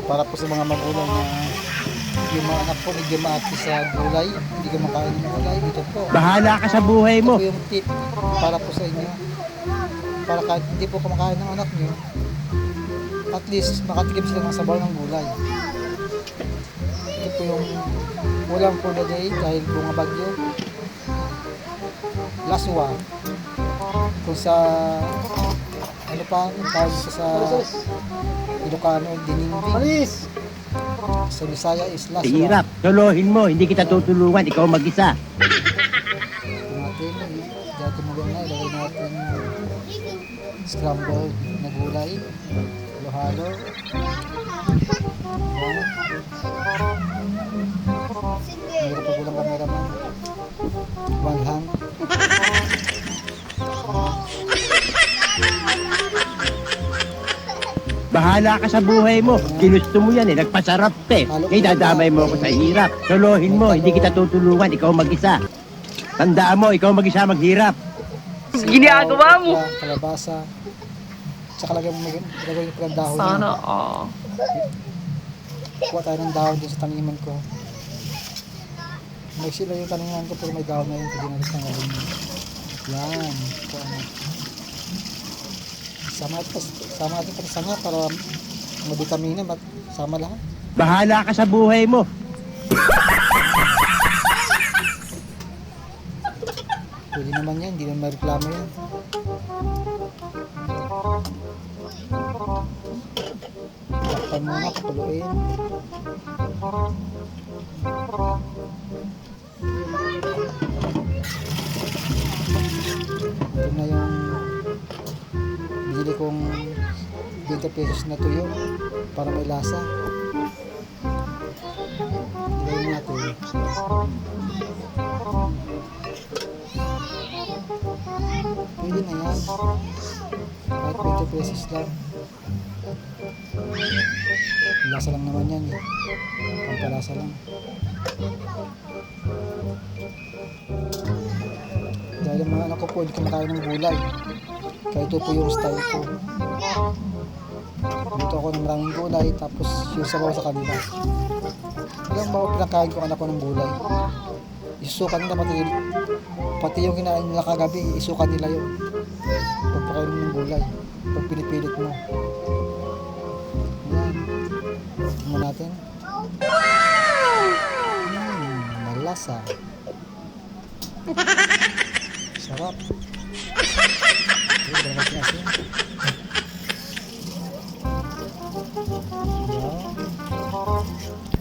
Para po sa mga magulang na yung mga anak po medyo maati sa gulay, hindi ka makain ng gulay, ito po. Bahala ka sa buhay Ito mo. po yung tip para po sa inyo. Para kahit hindi po kumakain ng anak nyo, at least makatikim sila ng sabaw ng gulay. Ito po yung ulam for the day dahil bunga bagyo. Laswa. Kung sa ano pa, tawag sa Ilocano, dininding. Sa Bisaya is laswa. Hirap. Solohin mo. Hindi kita tutulungan. Ikaw mag-isa. Natin, dati mo na, ilagay natin scrambled na gulay. Halo-halo. Mayroon pa kulang cameraman. One hand. Bahala ka sa buhay mo. Ginusto mo yan eh. Nagpasarap eh. Kaya dadamay mo ako sa hirap. Solohin mo. Hindi kita tutulungan. Ikaw mag-isa. Tandaan mo. Ikaw mag-isa maghirap. Ginagawa mo. Kalabasa. Tsaka lagay mo ng dahon. Sana yan. all. Kuha tayo ng dahon din sa taniman ko. May sila yung taniman ko pero may dahon na yun. Pwede na rin ng galing. Yan. Kuha na. Sama natin pa sanga para mabitamina. Sama lahat. Bahala ka sa buhay mo. Pwede naman yan. Hindi naman may reklamo yan. Lakpan muna, pakuluin. Ito na yung binili kong 20 pesos na tuyo para may lasa. Ilagay natin. Pwede na yan. Kahit 20 pesos lang. Lasa lang naman yan eh. Pampalasa lang. Dahil ang mga anak ko po hindi kumakain ng gulay. Kaya ito po yung style ko. Dito ako ng maraming gulay tapos yung sabaw sa kanila. Walang mga pinakain ko anak ko ng gulay. Isusukan nila pati yung kinain nila kagabi, isukan nila yun. Pagpakain mo ng gulay. Pag pinipilit mo. Ayan. Tingnan natin. Malasa. Sarap. Okay, natin asin. Ayan.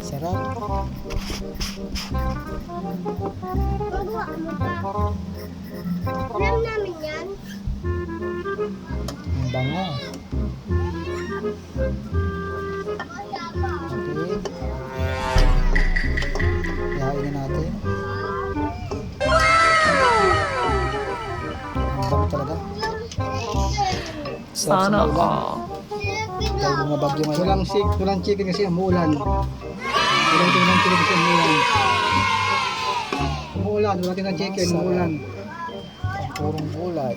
Sarap. Alam namin yan. Ang bango. Okay. Ihain na natin. Ang bango talaga. Sarap sa Sana ulam. all. Dahil bumabagyo ngayon. Walang chicken kasi umuulan. Walang chicken kasi umuulan. Umuulan, wala tinang chicken, umuulan. Ang purong gulay.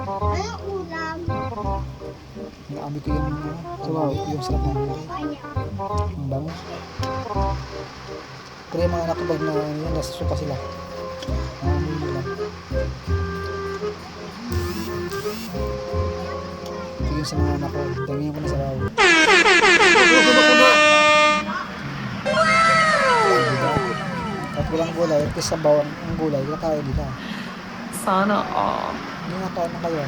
Ano ulam? Naamoy ko yung sarap ng gulay. Ang bango. Pero yung mga anak ko bag na yun, nasusuka sila. Naamoy nila. Ito yun sa mga anak ko. Damihan ko na sa raw. At walang gulay, at least sabaw ang gulay, kakain nila. Sana all. Hindi nakain na kayo.